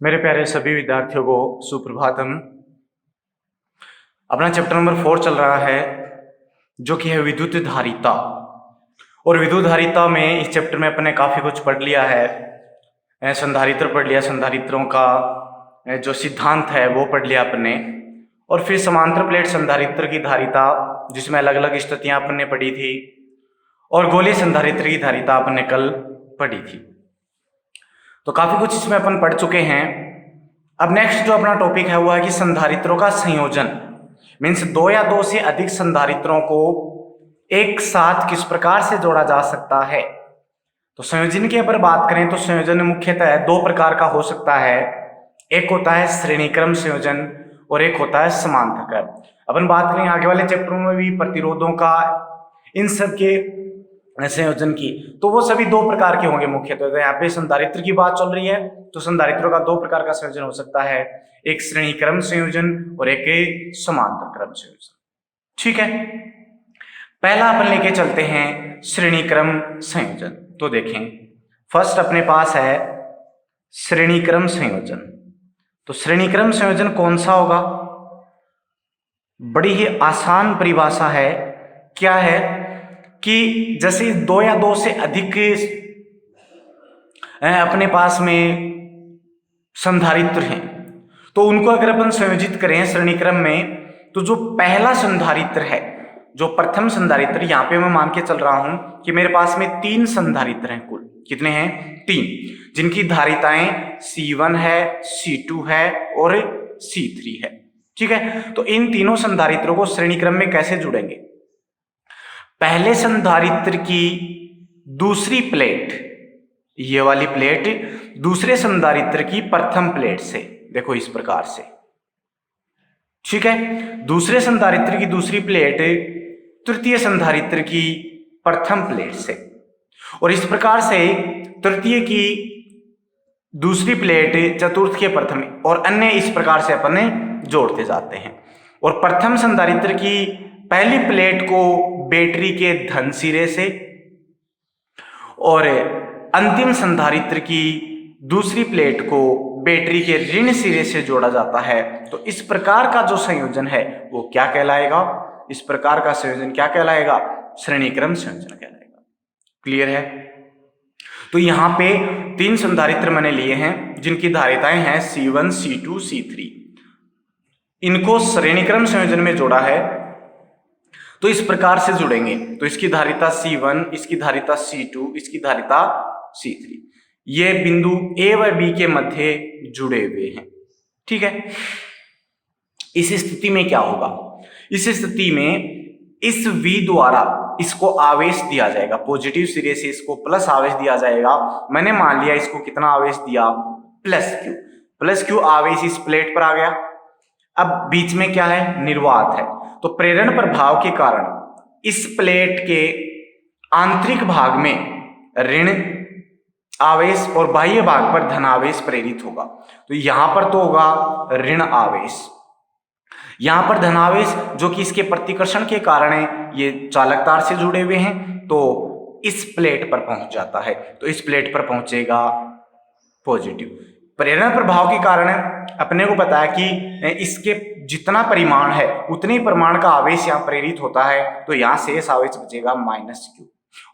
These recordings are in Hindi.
मेरे प्यारे सभी विद्यार्थियों को सुप्रभातम। अपना चैप्टर नंबर 4 चल रहा है जो कि है विद्युत धारिता। और विद्युत धारिता में इस चैप्टर में अपने काफी कुछ पढ़ लिया है। संधारित्र पढ़ लिया, संधारित्रों का जो सिद्धांत है वो पढ़ लिया अपने। और फिर समांतर प्लेट संधारित्र की धारिता जिसमें अलग अलग स्थितियां अपने पढ़ी थी, और गोलीय संधारित्र की धारिता अपने कल पढ़ी थी। तो काफी कुछ इसमें अपन पढ़ चुके हैं। अब नेक्स्ट जो अपना टॉपिक है वो है कि संधारित्रों का संयोजन, मीन्स दो या दो से अधिक संधारित्रों को एक साथ किस प्रकार से जोड़ा जा सकता है। तो संयोजन की अगर बात करें तो संयोजन मुख्यतः दो प्रकार का हो सकता है। एक होता है श्रेणीक्रम संयोजन और एक होता है समांतर क्रम। अपन बात करें आगे वाले चैप्टरों में भी प्रतिरोधों का, इन सब के संयोजन की, तो वो सभी दो प्रकार के होंगे मुख्यतः। तो यहाँ पे संधारित्र की बात चल रही है तो संधारित्रों का दो प्रकार का संयोजन हो सकता है, एक श्रेणी क्रम संयोजन और एक समांतर क्रम संयोजन। ठीक है, पहला अपन लेके चलते हैं श्रेणी क्रम संयोजन। तो देखें, फर्स्ट अपने पास है श्रेणी क्रम संयोजन। तो श्रेणी क्रम संयोजन कौन सा होगा? बड़ी ही आसान परिभाषा है। क्या है कि जैसे दो या दो से अधिक अपने पास में संधारित्र हैं, तो उनको अगर अपन संयोजित करें श्रेणी क्रम में, तो जो पहला संधारित्र है, जो प्रथम संधारित्र, यहां पे मैं मान के चल रहा हूं कि मेरे पास में 3 संधारित्र हैं। कुल कितने हैं? 3, जिनकी धारिताएं C1 है, C2 है और C3 है। ठीक है, तो इन तीनों संधारित्रों को श्रेणी क्रम में कैसे जुड़ेंगे? पहले संधारित्र की दूसरी प्लेट, ये वाली प्लेट, दूसरे संधारित्र की प्रथम प्लेट से, देखो इस प्रकार से। ठीक है, दूसरे संधारित्र की दूसरी प्लेट तृतीय संधारित्र की प्रथम प्लेट से, और इस प्रकार से तृतीय की दूसरी प्लेट चतुर्थ के प्रथम, और अन्य इस प्रकार से अपन जोड़ते जाते हैं। और प्रथम संधारित्र की पहली प्लेट को बैटरी के धन सिरे से और अंतिम संधारित्र की दूसरी प्लेट को बैटरी के ऋण सिरे से जोड़ा जाता है। तो इस प्रकार का जो संयोजन है वो क्या कहलाएगा? इस प्रकार का संयोजन क्या कहलाएगा? श्रेणी क्रम संयोजन कहलाएगा। क्लियर है? तो यहां पे 3 संधारित्र मैंने लिए हैं जिनकी धारिताएं हैं C1, C2, C3। इनको श्रेणी क्रम संयोजन में जोड़ा है तो इस प्रकार से जुड़ेंगे। तो इसकी धारिता C1, इसकी धारिता C2, इसकी धारिता C3, ये बिंदु A व B के मध्य जुड़े हुए हैं। ठीक है, इस स्थिति में क्या होगा? इस स्थिति में इस V द्वारा इसको आवेश दिया जाएगा, पॉजिटिव सिरे से इसको प्लस आवेश दिया जाएगा। मैंने मान लिया इसको कितना आवेश दिया? प्लस Q आवेश इस प्लेट पर आ गया। अब बीच में क्या है? निर्वात है। तो प्रेरण प्रभाव के कारण इस प्लेट के आंतरिक भाग में ऋण आवेश और बाह्य भाग पर धन आवेश प्रेरित होगा। तो यहां पर तो होगा ऋण आवेश, यहां पर धनावेश जो कि इसके प्रतिकर्षण के कारण ये चालक तार से जुड़े हुए हैं, तो इस प्लेट पर पहुंच जाता है। तो इस प्लेट पर पहुंचेगा पॉजिटिव। प्रेरण प्रभाव के कारण अपने को पता है कि इसके जितना परिमाण है उतने परिमाण का आवेश यहाँ प्रेरित होता है। तो यहां शेष आवेश बचेगा -Q,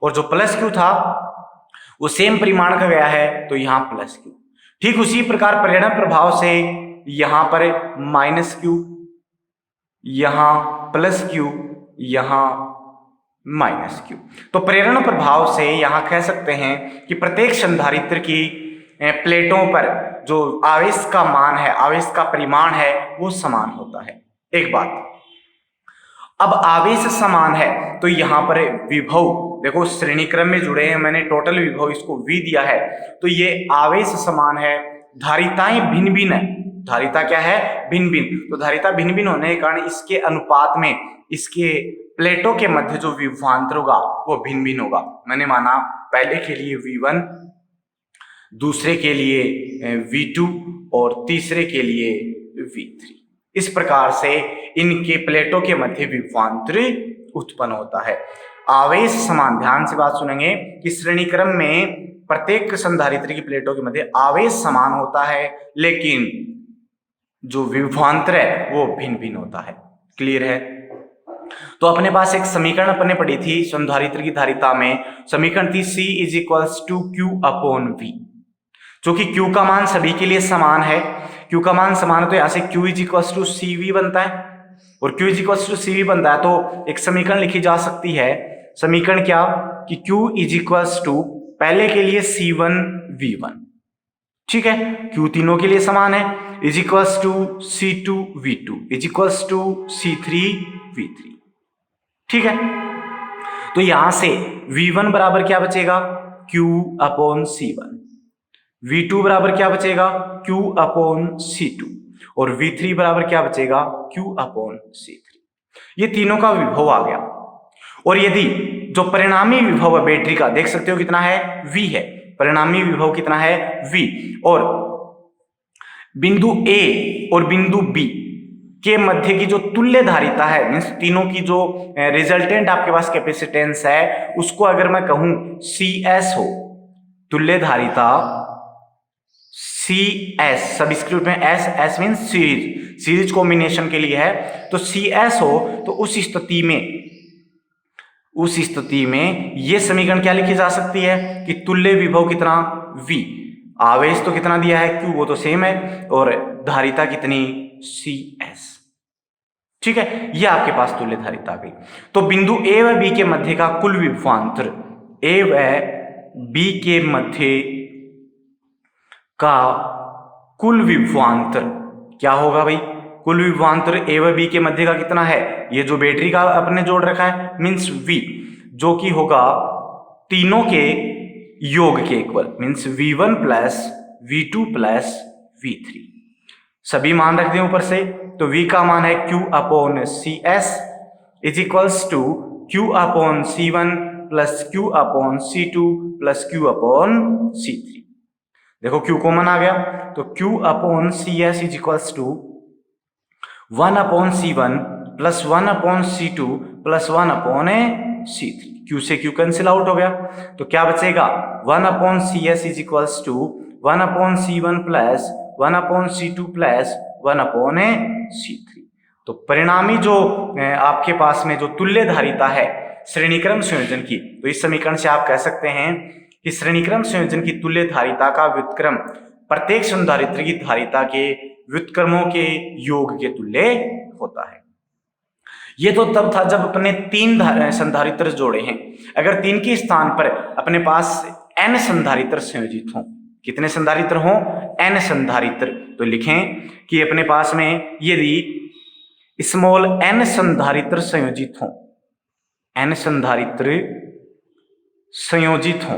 और जो +Q था वो सेम परिमाण का गया है, तो यहाँ +Q। ठीक उसी प्रकार प्रेरण प्रभाव से यहां पर -Q, यहां +Q, यहां -Q। तो प्रेरण प्रभाव से यहां कह सकते हैं कि प्रत्येक संधारित्र की प्लेटों पर जो आवेश का मान है, आवेश का परिमाण है, वो समान होता है। एक बात, अब आवेश समान है तो यहां पर विभव, देखो श्रेणी क्रम में जुड़े हैं, मैंने टोटल विभव इसको V दिया है, तो ये आवेश समान है, धारिताएं भिन्न भिन्न है। धारिता क्या है? भिन्न भिन्न। तो धारिता भिन्न भिन्न होने के कारण इसके अनुपात में इसके प्लेटों के मध्य जो विभवांतर होगा वो भिन्न भिन्न होगा। मैंने माना पहले के लिए V1, दूसरे के लिए V2 और तीसरे के लिए V3। इस प्रकार से इनके प्लेटों के मध्य विभवांतर उत्पन्न होता है। आवेश समान, ध्यान से बात सुनेंगे कि श्रेणी क्रम में प्रत्येक संधारित्र की प्लेटों के मध्य आवेश समान होता है, लेकिन जो विभवांतर है वो भिन्न भिन्न होता है। क्लियर है? तो अपने पास एक समीकरण अपने पढ़ी थी संधारित्र की धारिता में, समीकरण थी C is equals to Q upon V, जो कि Q का मान सभी के लिए समान है। Q का मान समान है तो यहां से Q is equals to CV बनता है, और Q is equals to CV बनता है तो एक समीकरण लिखी जा सकती है। समीकरण क्या कि Q इज इक्वल्स टू पहले के लिए C1 V1, ठीक है, Q तीनों के लिए समान है, is equals to C2 V2 is equals to C3 V3, ठीक है। तो यहां से V1 बराबर क्या बचेगा, Q अपॉन C1, V2 बराबर क्या बचेगा, Q अपॉन C2, और V3 बराबर क्या बचेगा, Q अपॉन C3। ये तीनों का विभव आ गया। और यदि जो परिणामी विभव है बैटरी का, देख सकते हो कितना है, V है, परिणामी विभव कितना है, V, और बिंदु A और बिंदु B के मध्य की जो तुल्य धारिता है, मीन्स तीनों की जो रिजल्टेंट आपके पास कैपेसिटेंस है, उसको अगर मैं कहूं CS हो, तुल्य धारिता CS, सबस्क्रिप्ट में S means series, series combination के लिए है, तो CS हो, तो उस स्थिति में ये समीकरण क्या लिखी जा सकती है कि तुल्य विभव कितना, V, आवेश तो कितना दिया है Q, वो तो सेम है, और धारिता कितनी, CS, ठीक है। ये आपके पास तुल्य धारिता आ गई। तो बिंदु A व B के मध्य का कुल विभवांतर, A व B के मध्य का कुल विभवांतर क्या होगा भाई, कुल विभवांतर A व B के मध्य का कितना है, ये जो बैटरी का अपने जोड़ रखा है, मीन्स V, जो कि होगा तीनों के योग के equal, means V1 plus V2 plus V3, सभी मान रख दें ऊपर से, तो V का मान है Q upon CS is equals to Q upon C1 plus Q upon C2 plus Q upon C3। देखो Q कॉमन आ गया, तो Q upon CS is equals to 1 upon C1 plus 1 upon C2 plus 1 upon C3। Q से Q कैंसिल आउट हो गया, तो क्या बचेगा, 1 upon CS is equals to 1 upon C1 plus 1 upon C2 plus 1 upon C3। तो परिणामी जो आपके पास में जो तुल्य धारिता है श्रेणीक्रम संयोजन की, तो इस समीकरण से आप कह सकते हैं कि श्रेणीक्रम संयोजन की तुल्य धारिता का व्युत्क्रम प्रत्येक संधारित्र की धारिता के व्युत्क्रमों के योग के तुल्य होता है। ये तो तब था जब अपने तीन संधारित्र जोड़े हैं। अगर तीन के स्थान पर अपने पास n संधारित्र संयोजित हों, कितने संधारित्र हों, n संधारित्र, तो लिखें कि अपने पास में यदि स्मॉल n संधारित्र संयोजित हों, n संधारित्र संयोजित हों,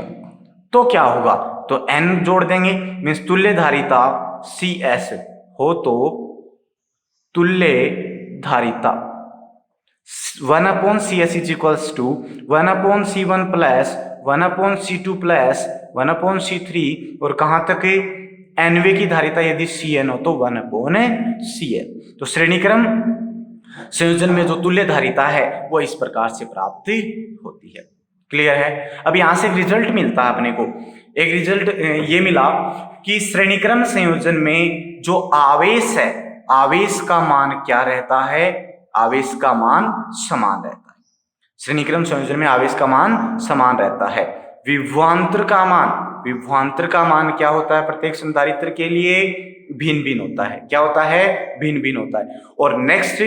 तो क्या होगा, तो n जोड़ देंगे, मीन्स तुल्य धारिता CS हो, तो तुल्य धारिता 1 upon CS is equals to 1 upon C1 plus 1 upon C2 plus 1 upon C3, और कहां तक NV की धारिता यदि CN हो तो 1 अपॉन CN। तो श्रेणीक्रम संयोजन में जो तुल्य धारिता है वो इस प्रकार से प्राप्त होती है। क्लियर है? अब यहां से एक रिजल्ट मिलता है अपने को, एक रिजल्ट ये मिला कि श्रेणीक्रम संयोजन में जो आवेश है, आवेश का मान क्या रहता है, आवेश का मान समान रहता है। श्रेणीक्रम संयोजन में आवेश का मान समान रहता है। विभवांतर का मान क्या होता है, प्रत्येक संधारित्र के लिए भिन्न भिन्न होता है। क्या होता है, भिन्न भिन्न होता है। और नेक्स्ट,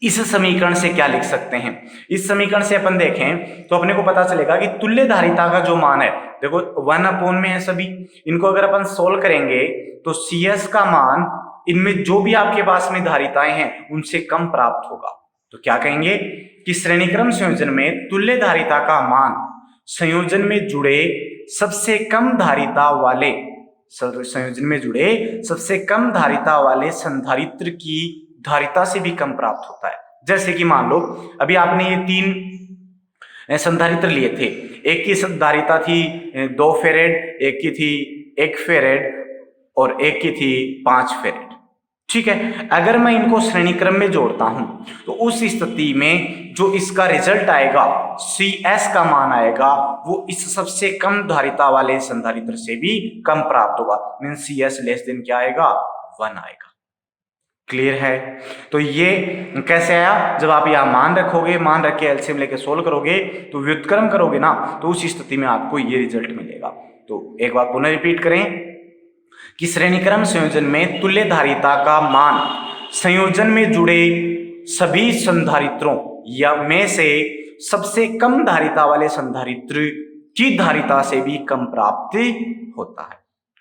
इस समीकरण से क्या लिख सकते हैं, इस समीकरण से अपन देखें तो अपने को पता चलेगा कि तुल्य धारिता का जो मान है, देखो 1 अपॉन में है सभी, इनको अगर अपन सोल्व करेंगे तो CS का मान इनमें जो भी आपके पास में धारिताएं हैं उनसे कम प्राप्त होगा। तो क्या कहेंगे कि श्रेणीक्रम संयोजन में तुल्य धारिता का मान संयोजन में जुड़े सबसे कम धारिता वाले संधारित्र की धारिता से भी कम प्राप्त होता है। जैसे कि मान लो अभी आपने ये 3 संधारित्र लिए थे, एक की धारिता थी 2 फेरेड, एक की थी 1 फेरेड और एक की थी 5 फेरेड। ठीक है। अगर मैं इनको श्रेणी क्रम में जोड़ता हूं तो उस स्थिति में जो इसका रिजल्ट आएगा, CS का मान आएगा, वो इस सबसे कम धारिता वाले संधारित्र से भी कम प्राप्त होगा। मीन CS लेस देन क्या आएगा, 1 आएगा। क्लियर है। तो ये कैसे आया, जब आप यहां मान रखोगे, मान रख के एलसीएम लेके सोल्व करोगे तो व्युत्क्रम करोगे ना, तो उस स्थिति में आपको ये रिजल्ट मिलेगा। तो एक बार पुनः रिपीट करें कि श्रेणीक्रम संयोजन में तुल्य धारिता का मान संयोजन में जुड़े सभी संधारित्रों या में से सबसे कम धारिता वाले संधारित्र की धारिता से भी कम प्राप्त होता है।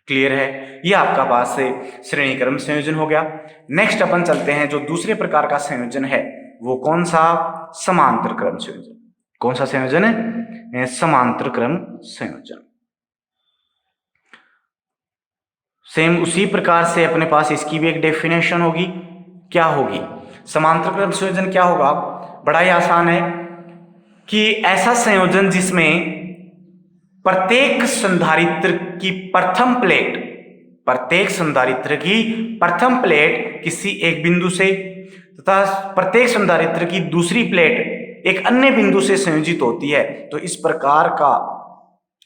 क्लियर है। ये आपका पास से श्रेणीक्रम संयोजन हो गया। नेक्स्ट अपन चलते हैं, जो दूसरे प्रकार का संयोजन है वो कौन सा, समांतर क्रम संयोजन। कौन सा संयोजन है, समांतर क्रम संयोजन। सेम उसी प्रकार से अपने पास इसकी भी एक डेफिनेशन होगी। क्या होगी, समांतर क्रम संयोजन क्या होगा, बड़ा ही आसान है कि ऐसा संयोजन जिसमें प्रत्येक संधारित्र की प्रथम प्लेट किसी एक बिंदु से तथा प्रत्येक संधारित्र की दूसरी प्लेट एक अन्य बिंदु से संयोजित होती है, तो इस प्रकार का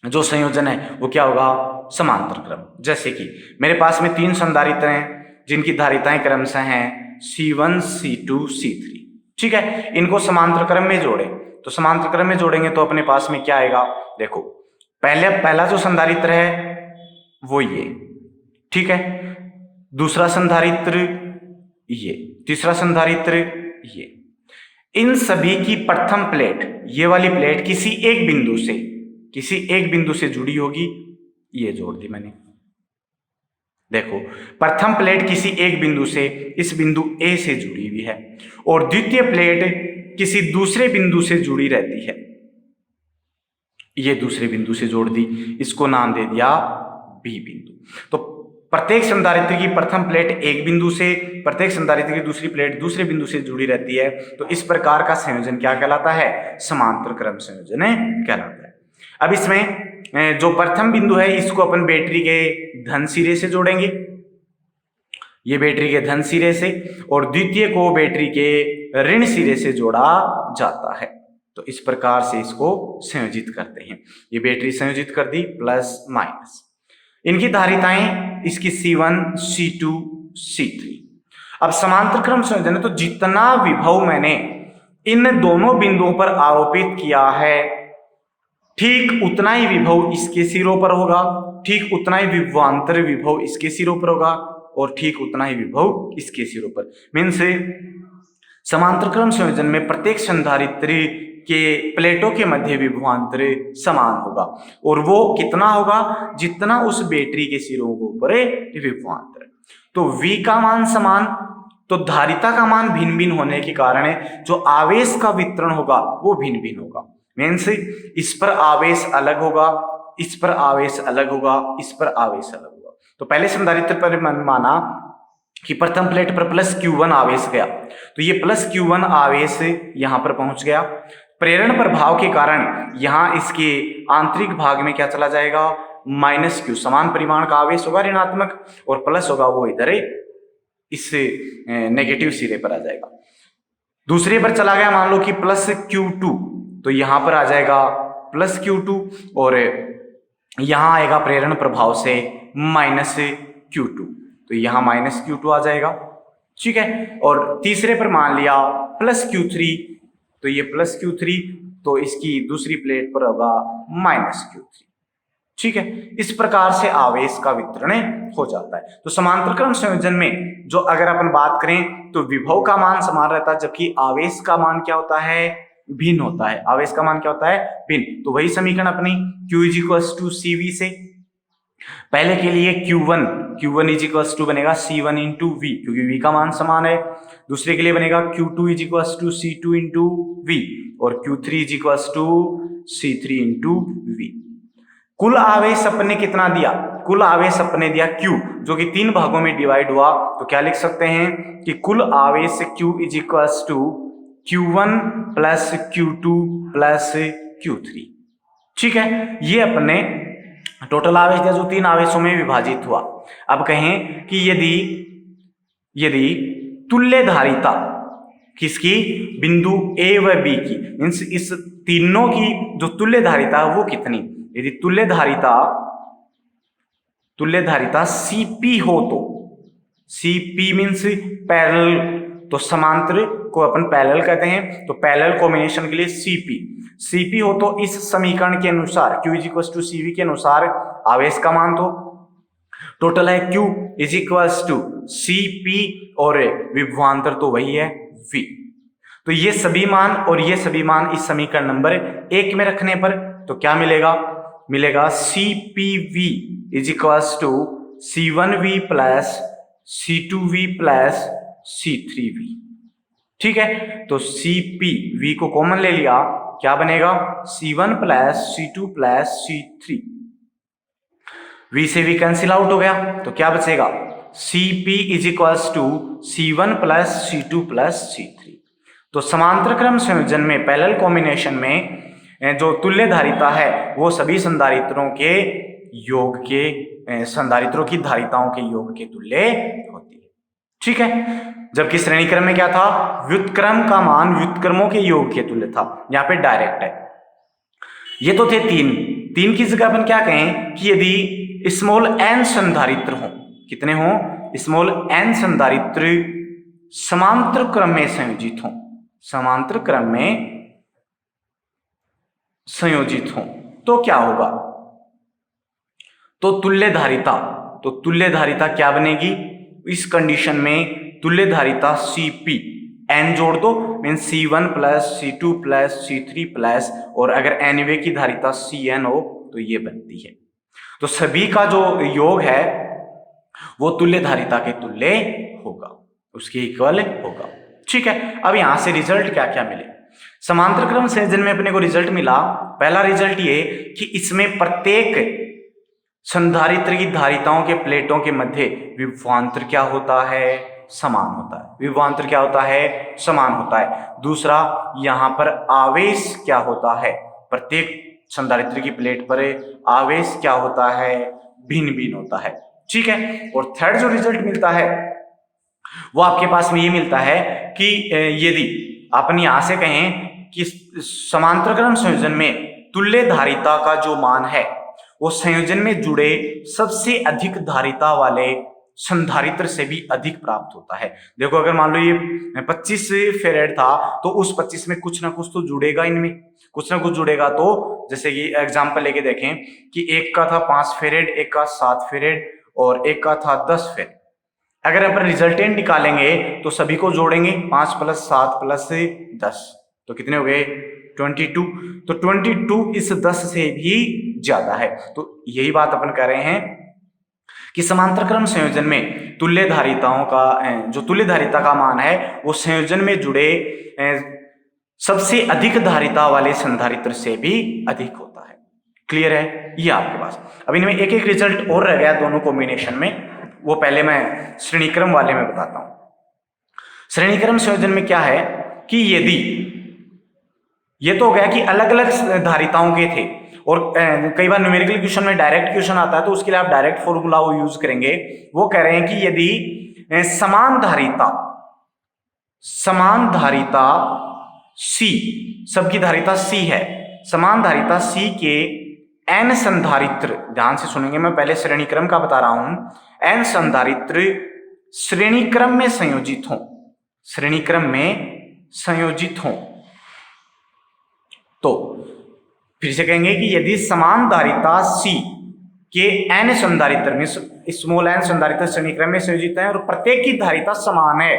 जो संयोजन है वो क्या होगा, समांतर क्रम। जैसे कि मेरे पास में 3 संधारित्र हैं जिनकी धारिताएं क्रमशः हैं C1, C2, C3। ठीक है, इनको समांतर क्रम में जोड़े, तो समांतर क्रम में जोड़ेंगे तो अपने पास में क्या आएगा, देखो पहला जो संधारित्र है वो ये, ठीक है, दूसरा संधारित्र ये, तीसरा संधारित्र ये, इन सभी की प्रथम प्लेट, ये वाली प्लेट किसी एक बिंदु से जुड़ी होगी। ये जोड़ दी मैंने, देखो प्रथम प्लेट किसी एक बिंदु से, इस बिंदु A से जुड़ी हुई है, और द्वितीय प्लेट किसी दूसरे बिंदु से जुड़ी रहती है। ये दूसरे बिंदु से जोड़ दी, इसको नाम दे दिया B बिंदु। तो प्रत्येक संधारित्र की प्रथम प्लेट एक बिंदु से, प्रत्येक संधारित्र की दूसरी प्लेट दूसरे बिंदु से जुड़ी रहती है, तो इस प्रकार का संयोजन क्या कहलाता है, समांतर क्रम संयोजन कहलाता है। अब इसमें जो प्रथम बिंदु है इसको अपन बैटरी के धन सिरे से जोड़ेंगे, ये बैटरी के धन सिरे से, और द्वितीय को बैटरी के ऋण सिरे से जोड़ा जाता है। तो इस प्रकार से इसको संयोजित करते हैं। ये बैटरी संयोजित कर दी प्लस माइनस, इनकी धारिताएं इसकी C1, C2, C3। अब समांतर क्रम संयोजन है तो जितना विभव मैंने इन दोनों बिंदुओं पर आरोपित किया है, ठीक उतना ही विभव इसके सिरों पर होगा, ठीक उतना ही विभवांतर विभव इसके सिरों पर होगा, और ठीक उतना ही विभव इसके सिरों पर। मीन्स समांतर क्रम संयोजन में प्रत्येक संधारित्र के प्लेटों के मध्य विभवांतर समान होगा, और वो कितना होगा, जितना उस बैटरी के सिरों के ऊपर विभवांतर। तो V का मान समान, तो धारिता का मान भिन्न भिन्न होने के कारण जो आवेश का वितरण होगा वो भिन्न भिन्न होगा। मीन्स इस पर आवेश अलग होगा, इस पर आवेश अलग होगा, इस पर आवेश अलग होगा। तो पहले संधारित्र पर माना कि प्रथम प्लेट पर प्लस Q1 आवेश गया, तो ये प्लस Q1 आवेश यहां पर पहुंच गया। प्रेरण प्रभाव के कारण यहां इसके आंतरिक भाग में क्या चला जाएगा, माइनस Q, समान परिमाण का आवेश होगा ऋणात्मक, और प्लस होगा वो इधर इस नेगेटिव सिरे पर आ जाएगा। दूसरे पर चला गया, मान लो कि प्लस Q2, तो यहां पर आ जाएगा प्लस Q2, और यहां आएगा प्रेरण प्रभाव से माइनस Q2, तो यहां माइनस Q2 आ जाएगा। ठीक है, और तीसरे पर मान लिया प्लस Q3, तो ये प्लस Q3, तो इसकी दूसरी प्लेट पर होगा माइनस Q3। ठीक है, इस प्रकार से आवेश का वितरण हो जाता है। तो समांतर क्रम संयोजन में जो अगर अपन बात करें तो विभव का मान समान रहता है, जबकि आवेश का मान क्या होता है, भिन्न होता है। आवेश का मान क्या होता है, भिन्न। तो वही समीकरण अपनी Q = CV से, पहले के लिए Q1 = बनेगा C1 × V, क्योंकि V का मान समान है। दूसरे के लिए बनेगा Q2 = C2 × V, और Q3 = C3 × V। कुल आवेश अपने कितना दिया, कुल आवेश अपने दिया Q, जो कि 3 भागों में डिवाइड हुआ, तो क्या लिख सकते हैं कि कुल आवेश Q = Q1 + Q2 + Q3। ठीक है, ये अपने टोटल आवेश दिया जो 3 आवेशों में विभाजित हुआ। अब कहें कि यदि यदि तुल्य धारिता किसकी, बिंदु ए व बी की, मीन्स इस तीनों की जो तुल्य धारिता है वो कितनी, यदि तुल्य धारिता Cp हो तो, Cp मीन्स पैरेलल, तो समांतर को अपन पैरेलल कहते हैं, तो पैरेलल कॉम्बिनेशन के लिए Cp हो तो इस समीकरण के अनुसार Q = Cv के अनुसार आवेश का मान तो टोटल है Q = Cp और विभवांतर तो वही है V। तो ये सभी मान और ये सभी मान इस समीकरण नंबर 1 में रखने पर तो क्या मिलेगा, CPV = C1V + C2V + C3V। ठीक है, तो CPV को कॉमन ले लिया, क्या बनेगा, C1 + C2 + C3, V से V कैंसिल आउट हो गया, तो क्या बचेगा, Cp = C1 + C2 + C3। तो समांतर क्रम संयोजन में, पैरेलल कॉम्बिनेशन में जो तुल्य धारिता है वो सभी संधारित्रों के योग के, संधारित्रों की धारिताओं के योग के तुल्य होती है। ठीक है, जबकि श्रेणी क्रम में क्या था, व्युत्क्रम का मान व्युत्क्रमों के योग के तुल्य था, यहाँ पे डायरेक्ट है। ये तो थे तीन की जगह अपन क्या कहें कि यदि स्मॉल n संधारित्र हो, कितने हो, स्मॉल n संधारित्र समांतर क्रम में संयोजित हो, समांतर क्रम में संयोजित हो, तो क्या होगा, तो तुल्य धारिता क्या बनेगी, इस कंडीशन में तुल्य धारिता Cp n जोड़ दो, mean C1 + C2 + C3 plus, और अगर nवे की धारिता Cn हो तो ये बनती है। तो सभी का जो योग है वो तुल्य धारिता के तुल्य होगा, उसके इक्वल होगा। ठीक है, अब यहां से रिजल्ट क्या क्या मिले, समांतर क्रम संयोजन में अपने को रिजल्ट मिला, पहला रिजल्ट ये कि इसमें प्रत्येक संधारित्र की धारिताओं के प्लेटों के मध्य विभवांतर क्या होता है, समान होता है, विभवांतर क्या होता है, समान होता है। दूसरा, यहां पर आवेश क्या होता है, प्रत्येक संधारित्र की प्लेट पर आवेश क्या होता है, भिन्न भिन्न होता है। ठीक है, और थर्ड जो रिजल्ट मिलता है वो आपके पास में ये मिलता है कि यदि अपन यहां से कहें कि समांतर क्रम संयोजन में तुल्य धारिता का जो मान है वो संयोजन में जुड़े सबसे अधिक धारिता वाले संधारित्र से भी अधिक प्राप्त होता है। देखो, अगर मान लो ये 25 फेरेड था तो उस 25 में कुछ ना कुछ तो जुड़ेगा, इनमें कुछ ना कुछ जुड़ेगा। तो जैसे कि एग्जांपल लेके देखें कि एक का था 5 फेरेड, एक का 7 फेरेड और एक का था 10 फेरेड। अगर अपन रिजल्टेंट निकालेंगे तो सभी को जोड़ेंगे, 5 + 7 + 10 तो कितने हो गए, 22। तो 22 इस 10 से भी ज्यादा है। तो यही बात अपन कर रहे हैं कि समांतर क्रम संयोजन में तुल्य धारिताओं का जो तुल्य धारिता का मान है वो संयोजन में जुड़े सबसे अधिक धारिता वाले संधारित्र से भी अधिक होता है। क्लियर है ये आपके पास। अब इनमें एक एक रिजल्ट और रह गया दोनों कॉम्बिनेशन में, वो पहले मैं श्रेणीक्रम वाले में बताता हूं। श्रेणीक्रम संयोजन में क्या है कि यदि ये तो हो गया कि अलग अलग धारिताओं के थे, और कई बार न्यूमेरिकल क्वेश्चन में डायरेक्ट क्वेश्चन आता है तो उसके लिए आप डायरेक्ट फॉर्मूला वो यूज करेंगे। वो कह रहे हैं कि यदि समान धारिता C, सबकी धारिता C है, समान धारिता C के n संधारित्र, ध्यान से सुनेंगे, मैं पहले श्रेणी क्रम का बता रहा हूं, n संधारित्र श्रेणी क्रम में संयोजित हों, श्रेणी क्रम में संयोजित हों, तो फिर से कहेंगे कि यदि समान धारिता C के n संधारित्र में स्मॉल n संधारित्र श्रेणी क्रम में संयोजित है और प्रत्येक की धारिता समान है,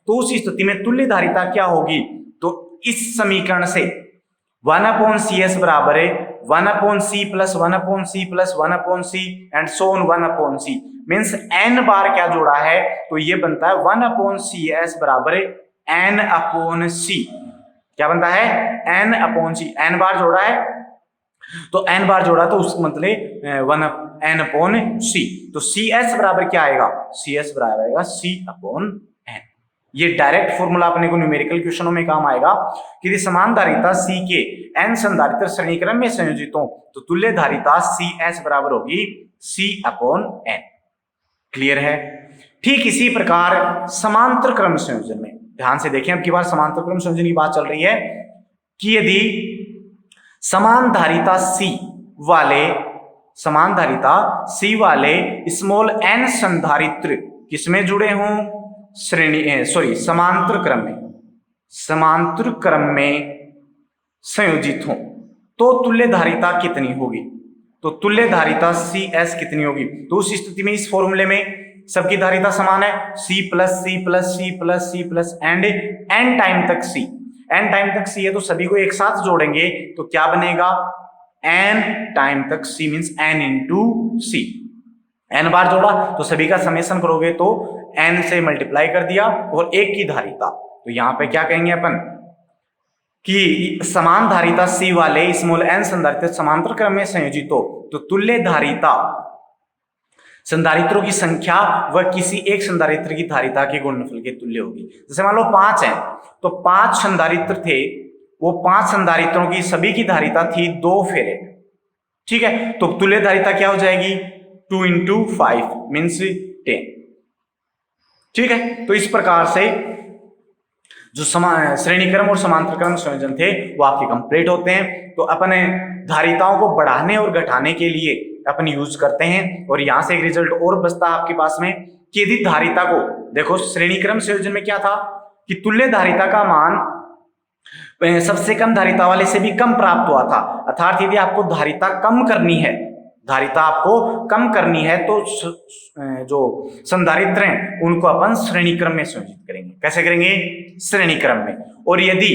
तो उस स्थिति में तुल्य धारिता क्या होगी, तो इस समीकरण से 1/CS बराबर है 1/C + 1/C + 1/C and so on 1/C, means n बार क्या जोड़ा है, तो ये बनता है 1/CS बराबर n/C। क्या बनता है, n/C, n बार जोड़ा है तो n बार जोड़ा तो उसका मतलब n/C। तो CS बराबर क्या आएगा, CS बराबर आएगा C/n। ये डायरेक्ट फॉर्मूला अपने को न्यूमेरिकल क्वेश्चनों में काम आएगा कि यदि समान धारिता C के n संधारित्र श्रेणी क्रम में संयोजित हो तो तुल्य धारिता CS बराबर होगी C/n। क्लियर है। ठीक इसी प्रकार समांतर क्रम संयोजन में ध्यान से देखें, अब की बार समांतर क्रम संयोजन की बात चल रही है कि यदि समान धारिता C वाले स्मॉल n संधारित्र किसमें जुड़े हों, समांतर क्रम में संयोजित हों, तो तुल्य धारिता कितनी होगी? तो तुल्य धारिता CS कितनी होगी? तो उस स्थिति में इस फॉर्मूले में सबकी धारिता समान है, C plus C plus C plus C plus and n time तक C है, तो सभी को एक साथ जोड़ेंगे तो क्या बनेगा, n टाइम तक C means n into C, n बार जोड़ा तो सभी का समेशन करोगे तो n से मल्टीप्लाई कर दिया और एक की धारिता, तो यहां पे क्या कहेंगे अपन कि समान धारिता C वाले स्मॉल n संधारित्र समांतर क्रम में संयोजित हो तो तुल्य धारिता संधारित्रों की संख्या व किसी एक संधारित्र की धारिता के गुणनफल के तुल्य होगी। जैसे मान लो 5 हैं तो 5 संधारित्र थे, वो 5 संधारित्रों की सभी की धारिता थी 2 फेरेड, ठीक है, तो तुल्य धारिता क्या हो जाएगी, 2 इंटू 5 मीन्स 10, ठीक है। तो इस प्रकार से जो श्रेणी क्रम और समांतर क्रम संयोजन थे वो आपके कंप्लीट होते हैं। तो अपने धारिताओं को बढ़ाने और घटाने के लिए अपन यूज करते हैं, और यहां से एक रिजल्ट और बचता है आपके पास में कि यदि धारिता को देखो, श्रेणी क्रम संयोजन में क्या था कि तुल्य धारिता का मान सबसे कम धारिता वाले से भी कम प्राप्त हुआ था, अर्थात यदि आपको धारिता आपको कम करनी है तो जो संधारित्र हैं उनको अपन श्रेणी क्रम में संयोजित करेंगे। कैसे करेंगे, श्रेणी क्रम में। और यदि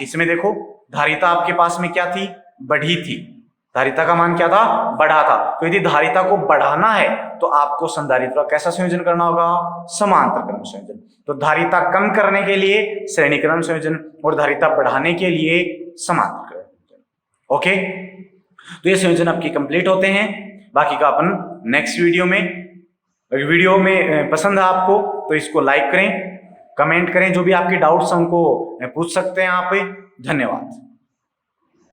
इसमें देखो धारिता आपके पास में क्या थी, बढ़ी थी, धारिता का मान क्या था, बढ़ा था, तो यदि धारिता को बढ़ाना है तो आपको संधारित्र का कैसा संयोजन करना होगा, समांतर क्रम संयोजन। तो धारिता कम करने के लिए श्रेणी क्रम संयोजन और धारिता बढ़ाने के लिए समांतर क्रम संयोजन। ओके, तो ये संयोजन आपकी कंप्लीट होते हैं, बाकी का अपन नेक्स्ट वीडियो में। अगर वीडियो में पसंद है आपको तो इसको लाइक करें, कमेंट करें, जो भी आपके डाउट्स हैं उनको पूछ सकते हैं आप। धन्यवाद।